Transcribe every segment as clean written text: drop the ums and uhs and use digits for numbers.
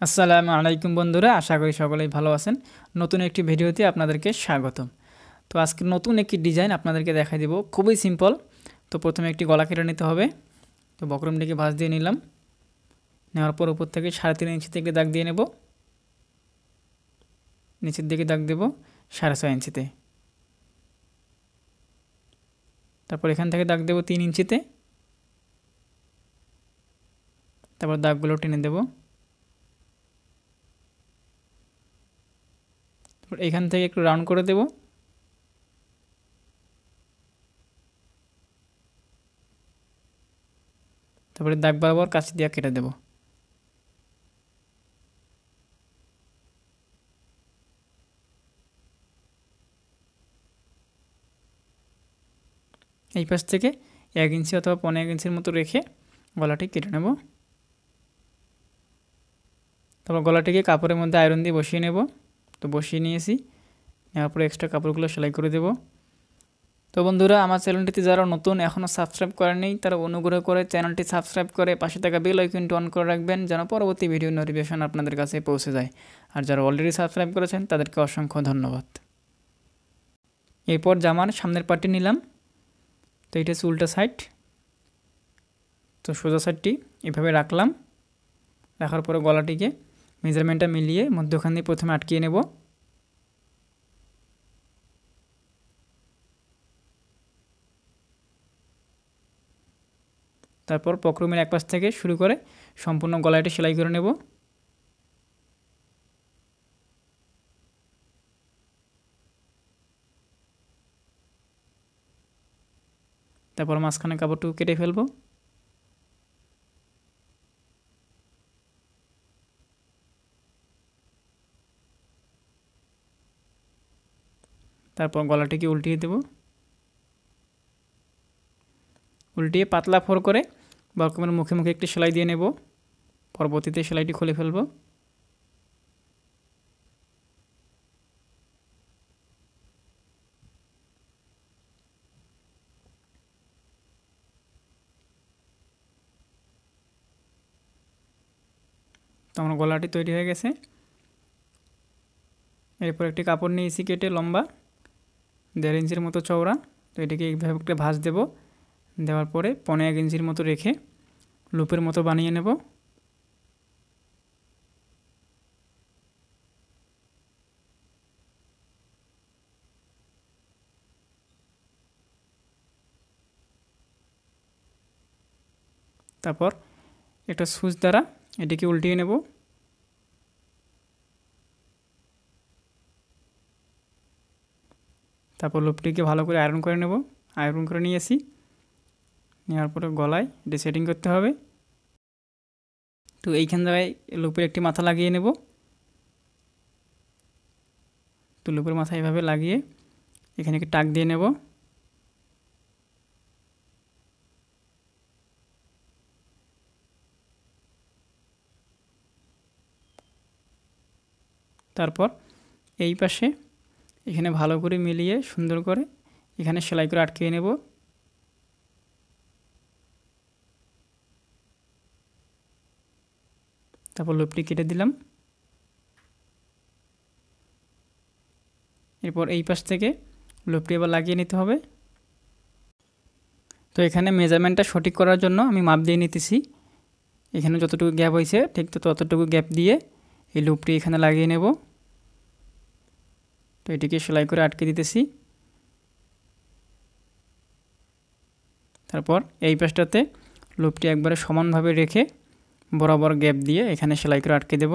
আসসালামু আলাইকুম বন্ধুরা, আশা করি সকলেই ভালো আছেন। নতুন একটি ভিডিওতে আপনাদেরকে স্বাগতম। তো আজকে নতুন একটি ডিজাইন আপনাদেরকে দেখাই দেব, খুবই সিম্পল। তো প্রথমে একটি গলা কেটে নিতে হবে। তো বক্রমটিকে ভাঁজ দিয়ে নিলাম, নেওয়ার পর উপর থেকে 3.5 ইঞ্চিতে একটি দাগ দিয়ে নেব, নিচের দিকে দাগ দেব 6.5 ইঞ্চিতে, তারপর এখান থেকে দাগ দেব 3 ইঞ্চিতে, তারপর দাগগুলো টেনে দেব। এখান থেকে একটু রাউন্ড করে দেব, তারপরে দাগ বরাবর কাঁচি দিয়ে কেটে দেব। এই পাশ থেকে 1 ইঞ্চি অথবা 1.5 ইঞ্চির মতো রেখে গলাটি কেটে নেব। তারপর গলাটিকে কাপড়ের মধ্যে আয়রন দিয়ে বসিয়ে নেব। তো বসিয়ে নিয়েছি, নেওয়ার পরে এক্সট্রা কাপড়গুলো সেলাই করে দেব। তো বন্ধুরা, আমার চ্যানেলটিতে যারা নতুন এখনও সাবস্ক্রাইব করেননি তারা অনুগ্রহ করে চ্যানেলটি সাবস্ক্রাইব করে পাশে থাকা বেল আইকনটি অন করে রাখবেন, যেন পরবর্তী ভিডিও নোটিফিকেশন আপনাদের কাছে পৌঁছে যায়। আর যারা অলরেডি সাবস্ক্রাইব করেছেন তাদেরকে অসংখ্য ধন্যবাদ। এরপর জামার সামনের পার্টটি নিলাম। তো এটা হচ্ছে উল্টা সাইড। তো সোজা সাইডটি এভাবে রাখলাম, রাখার পরে গলাটিকে মেজারমেন্টটা মিলিয়ে মধ্যখান দিয়ে প্রথমে আটকিয়ে নেব। তারপর বক্রমের এক পাশ থেকে শুরু করে সম্পূর্ণ গলাটি সেলাই করে নেব। তারপর মাঝখানে কাপড়টুকু কেটে ফেলব। তারপর গলাটিকে উল্টিয়ে দেব, উল্টিয়ে পাতলা ফোর করে বক্রমের মুখে মুখে একটি সেলাই দিয়ে নেব। পরবর্তীতে সেলাইটি খুলে ফেলব। তো আমার গলাটি তৈরি হয়ে গেছে। এরপর একটি কাপড় নিয়েছি কেটে লম্বা 1.5 ইঞ্চির মতো চওড়া। তো এটিকে এইভাবে একটা ভাঁজ দেব, দেওয়ার পরে 1.5 ইঞ্চির মতো রেখে লুপের মতো বানিয়ে নেব। তারপর একটা সুচ দ্বারা এটিকে উল্টিয়ে নেব। তারপর লুপটিকে ভালো করে আয়রন করে নেব। আয়রন করে নিয়েছি, নেওয়ার পরে গলায় এটি সেটিং করতে হবে। তো এইখান জায়গায় লুপের একটি মাথা লাগিয়ে নেব। তো লুপের মাথা এভাবে লাগিয়ে এখানে একটি টাক দিয়ে নেব। তারপর এই পাশে এখানে ভালো করে মিলিয়ে সুন্দর করে এখানে সেলাই করে আটকিয়ে নেব। তারপর লুপটি কেটে দিলাম। এরপর এই পাশ থেকে লুপটি আবার লাগিয়ে নিতে হবে। তো এখানে মেজারমেন্টটা সঠিক করার জন্য আমি মাপ দিয়ে নিতেছি। এখানে যতটুকু গ্যাপ হয়েছে ঠিক ততটুকু গ্যাপ দিয়ে এই লুপটি এখানে লাগিয়ে নেব। তো এটিকে সেলাই করে আটকে দিতেছি। তারপর এই পাশটাতে লুপটি একবারে সমানভাবে রেখে বরাবর গ্যাপ দিয়ে এখানে সেলাই করে আটকে দেব।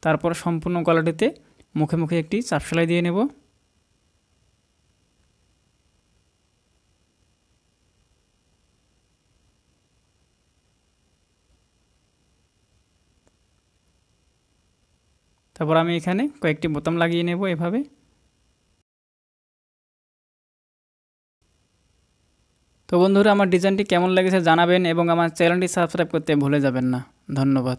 তারপর সম্পূর্ণ গলাটিতে মুখে মুখে একটি চাপ সেলাই দিয়ে নেব। তারপর আমি এখানে কয়েকটি বোতাম লাগিয়ে নেব এভাবে। তো বন্ধুরা, আমার ডিজাইনটি কেমন লেগেছে জানাবেন এবং আমার চ্যানেলটি সাবস্ক্রাইব করতে ভুলে যাবেন না। ধন্যবাদ।